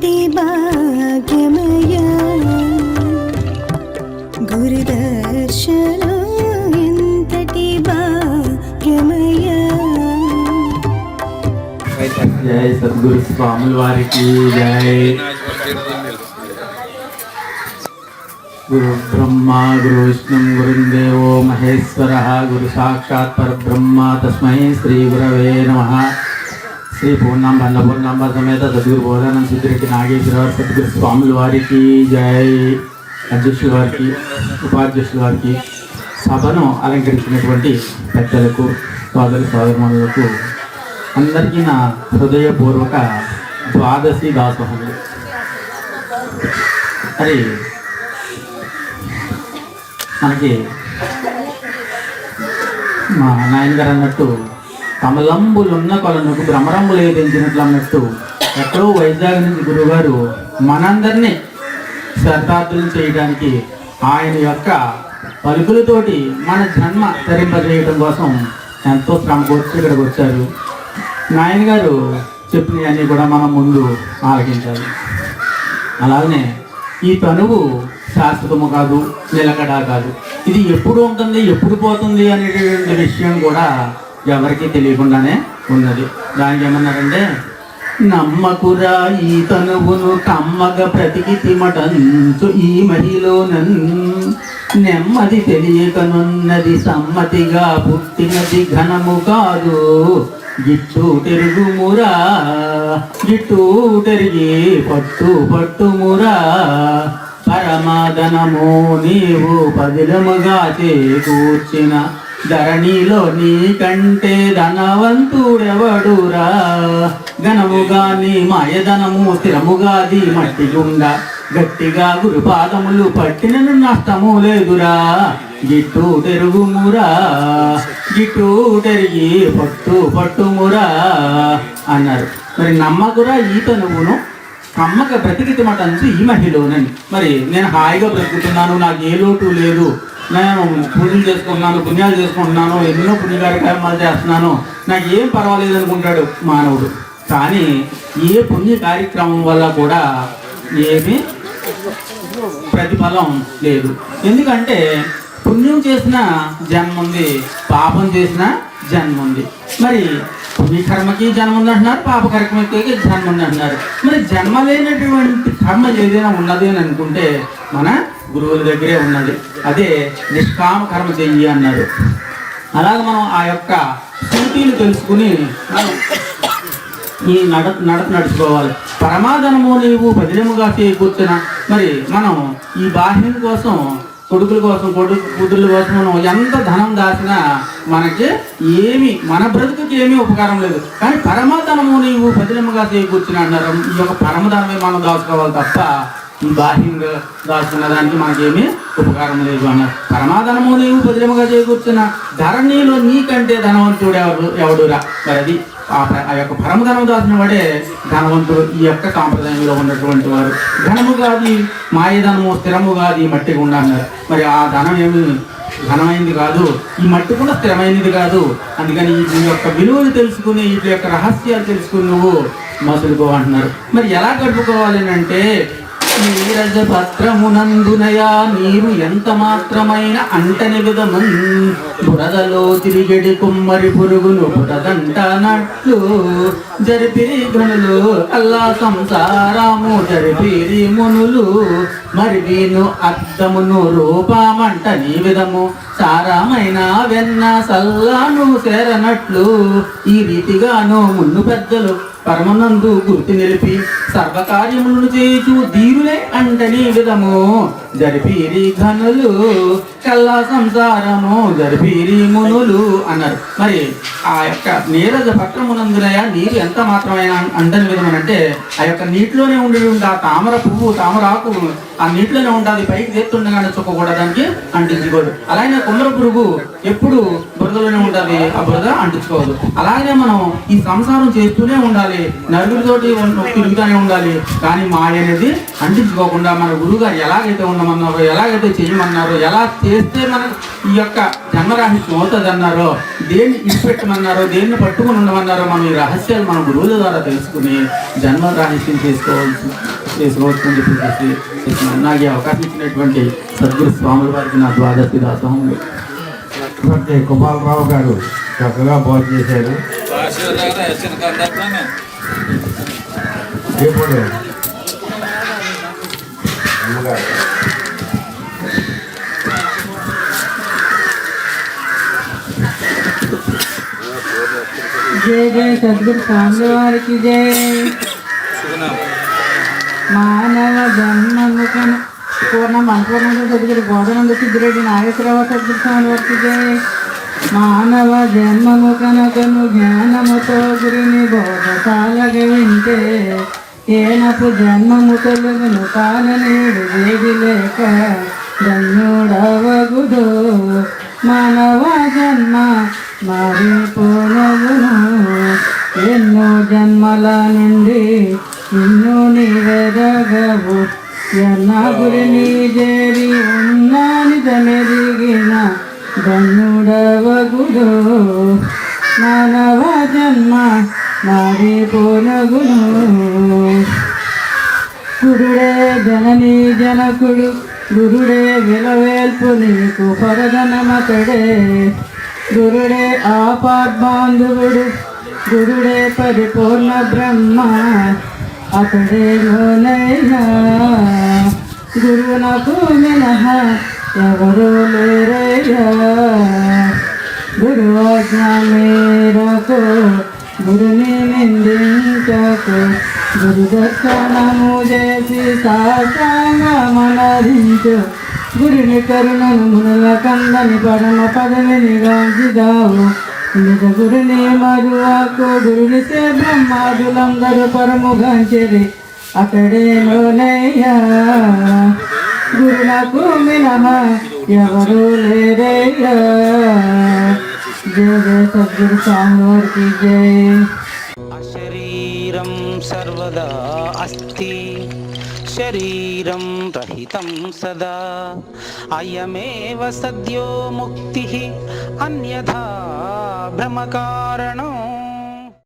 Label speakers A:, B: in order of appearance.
A: ఎంతటి భాగ్యమయ గురుదర్శనం ఎంతటి భాగ్యమయ.
B: జై సద్గురు స్వాముల వారికి జై. గురు బ్రహ్మ గురు విష్ణు గురుదేవో మహేశ్వర గురు సాక్షాత్ పరబ్రహ్మ తస్మై శ్రీ గురవే నమః. శ్రీ పూర్ణాంబ అన్నపూర్ణాంబ సమేత సద్గురు బోధానంద సిద్ధిరెడ్డి నాగేశ్వర సద్గురు స్వాముల వారికి జై. అధ్యక్షుల వారికి, ఉపాధ్యక్షుల వారికి, సభను అలంకరించినటువంటి పెద్దలకు, సోదరి సోదరులకు అందరికీ నా హృదయపూర్వక ద్వాదశి దాసోహములు. మరి మనకి మా నాయనగారు అన్నట్టు కమలంబులున్న కొలనుకు భ్రమరంబులు ఏదించినట్లు అన్నట్టు ఎక్కడో వైజాగ్ నుంచి గురువుగారు మనందరినీ శ్రద్ధార్థులను చేయడానికి ఆయన యొక్క పలుకులతోటి మన జన్మ తరింపజేయడం కోసం ఎంతో శ్రమ కూర్చి ఇక్కడికి వచ్చారు. నాయనగారు చెప్పినవన్నీ కూడా మనం ముందు ఆలకించాలి. అలాగనే ఈ తనువు శాశ్వతము కాదు, నిలకడ కాదు. ఇది ఎప్పుడు ఉంటుంది, ఎప్పుడు పోతుంది అనేటువంటి విషయం కూడా ఎవరికీ తెలియకుండానే ఉన్నది. దానికి ఏమన్నారంటే, నమ్మకురా ఈ తనువును కమ్మగ ప్రతికితిమటంచు ఈ మహిలోనన్ నెమ్మది తెలియకనున్నది సమ్మతిగా పుట్టినది ఘనము కాదు. గిట్టు తెరుగుమురా గిట్టు తెరిగి పట్టు పట్టుమురా పరమాదనము నీవు పదిలముగా చేకూర్చిన ధరణిలో నీకంటే ధనవంతుడెవడురా. ఘనముగా నీ మాయధనము స్థిరముగాది మట్టిగుండా గట్టిగా గురుపాదములు పట్టిన నష్టము లేదురా. గిట్టు తెరుగుమురా గిట్టు తెరిగి పట్టు పట్టుమురా అన్నారు. మరి నమ్మకురా ఈత నువ్వును అమ్మక బ్రతికితి మటంచు ఈ మహిళలోనని. మరి నేను హాయిగా బ్రతుకుతున్నాను, నాకు ఏ లోటు లేదు, నేను పూజలు చేసుకుంటున్నాను, పుణ్యాలు చేసుకుంటున్నాను, ఎన్నో పుణ్య కార్యక్రమాలు చేస్తున్నాను, నాకు ఏం పర్వాలేదు అనుకుంటాడు మానవుడు. కానీ ఏ పుణ్య కార్యక్రమం వల్ల కూడా ఏమీ ప్రతిఫలం లేదు. ఎందుకంటే పుణ్యం చేసిన జన్మ ఉంది, పాపం చేసిన జన్మ ఉంది. మరి పుణ్యకర్మకి జన్మ ఉంది అంటున్నారు, పాపకర్మకి జన్మ ఉంది అంటున్నారు. మరి జన్మ లేనటువంటి కర్మ ఏదైనా ఉన్నది అని అనుకుంటే మన గురువుల దగ్గరే ఉన్నది. అదే నిష్కామ కర్మ చెయ్యి అన్నారు. అలాగే మనం ఆ యొక్క సూచీలు తెలుసుకుని ఈ నడత నడుచుకోవాలి. పరమాధనము నీవు పదిలముగా చేకూర్చున. మరి మనం ఈ బాహ్యం కోసం, కొడుకుల కోసం, కూతుర్ల కోసం మనం ఎంత ధనం దాచినా మనకి ఏమి, మన బ్రతుకుకి ఏమీ ఉపకారం లేదు. కానీ పరమాధనము నీవు పదిలముగా చేకూర్చున అన్నారు. ఈ యొక్క పరమధనమే మనం దాచుకోవాలి తప్ప ఈ బాహ్యంగా దాచుకున్న దానికి మనకేమీ ఉపకారం లేదు అన్నారు. పరమాధనము నీవు పదిలముగా చేకూర్చున్న ధరణిలో నీకంటే ధనవంతుడు ఎవడురా. మరి అది ఆ యొక్క పరమధనం దాచిన వాడే ధనవంతుడు. ఈ యొక్క సాంప్రదాయంలో ఉన్నటువంటి వారు ఘనముగాది మాయధనము స్థిరముగాది మట్టి గుండా అన్నారు. మరి ఆ ధనం ఏమి ఘనమైనది కాదు, ఈ మట్టి కూడా స్థిరమైనది కాదు. అందుకని ఈ యొక్క విలువలు తెలుసుకుని, వీటి యొక్క రహస్యాలు తెలుసుకుని నువ్వు మసులుకో అంటున్నారు. మరి ఎలా గడుపుకోవాలి అంటే, నీరజ పత్రమునందునయా నీరు ఎంత మాత్రమైన అంటని విధమన్ బురదలో తిరిగడి కుమ్మరి పురుగును బురదంటనట్లు జరిపిరి గనులు అల్లా సంసారము జరిపిరి మునులు. మరి వీను అద్దమును రూపమంట నీ విధము సారమైన వెన్న సల్లాను చేరనట్లు ఈ రీతిగాను మున్ను పెద్దలు పరమనందు గుర్తు నిలిపి సర్వకార్యములను చేయుచు ధీరులే అంటని విధము జరిపిరి ఘనులు కల్లా సంసారము జరిపిరి మునులు అన్నారు. మరి ఆ యొక్క నీరజ పత్రమునందునయ నీరు ఎంత మాత్రమైన అంటని విధం అంటే, ఆ యొక్క నీటిలోనే ఉండి ఆ తామర పువ్వు, తామరాకు ఆ నీటిలోనే ఉంటుంది, పైకి తెస్తుండగానే చుక్కకూడదానికి అంటించుకోడు. అలాగే కుమ్మర పురుగు ఎప్పుడు బురదలోనే ఉండాలి, ఆ బురద అంటించుకోవద్దు. అలాగే మనం ఈ సంసారం చేస్తూనే ఉండాలి, నలుగురితోటి తిరుగుతూనే ఉండాలి, కానీ మాయ అనేది అంటించుకోకుండా మన గురువుగారు ఎలాగైతే ఉండమన్నారో, ఎలాగైతే చేయమన్నారో, ఎలా చేస్తే మనకు ఈ యొక్క జన్మరాహిత్యం అవుతుంది అన్నారో, దేన్ని ఇచ్చిపెట్టమన్నారో, దేన్ని పట్టుకుని ఉండమన్నారో, మనం ఈ రహస్యాలు మన గురువుల ద్వారా తెలుసుకుని జన్మరాహిత్యం చేసుకోవచ్చు అని చెప్పేసి నాకు ఈ అవకాశం ఇచ్చినటువంటి సద్గురు స్వాముల వారికి నా ద్వాదశి దాసోహములు.
C: కుమారరావు గారు చక్కగా భోజనం చేశారు. ఇప్పుడు
D: జయ జయ సద్గురు స్వామి వారికి జయ. మానవ జన్మముఖను పూర్ణం అనుపూర్ణ సద్గురు బోధనంద సిద్ధిరెడ్డి నాగేశ్వరరావు సద్గురు స్వామి వారికి జయ. మానవ జన్మముఖనకను జ్ఞానముతో గురిని బోధశాలగ వింటే ఏనపు జన్మము తొలగును కాలనేడు వేది లేక ధన్యుడవగుదో. మానవ జన్మ మారిపోనగును ఎన్నో జన్మల నుండి ఇన్నో నీవెదగవు. ఎన్న గురిని చేరి ఉన్న నిజమెదిగిన ధన్యుడవగుదో. మానవ జన్మ మారిపోనగును. గురుడే జననీ జనకుడు, గురుడే విలవేల్పు నీకు పరధనమతడే. గురుడే ఆపద్బాంధవుడు, గురుడే పరిపూర్ణ బ్రహ్మ, అతడే లోనైనా. గురువునకు మినహ ఎవరు లేరయ్యా. గురువాజ్ఞ మేరకు గురుని నిందించకు. గురు దర్శనము చేసి సాష్టాంగమనరించు. గురుని కరుణను మునుల కందని పరమ పదవిని గాంచిదావు. నిజ గురుని మరువాకు గురుని సే బ్రహ్మాదులందరూ పరముగాంచెరి అతడే లోనయ్యా. గురులకు మినహ ఎవరు లేరయ్యా. జయ జయ సద్గురు స్వామి వారికి జయ.
E: అశరీరం సర్వదా అస్తి శరీరం రహితం సదా. అయమేవ సద్యో ముక్తి అన్యథా భ్రమకారణం.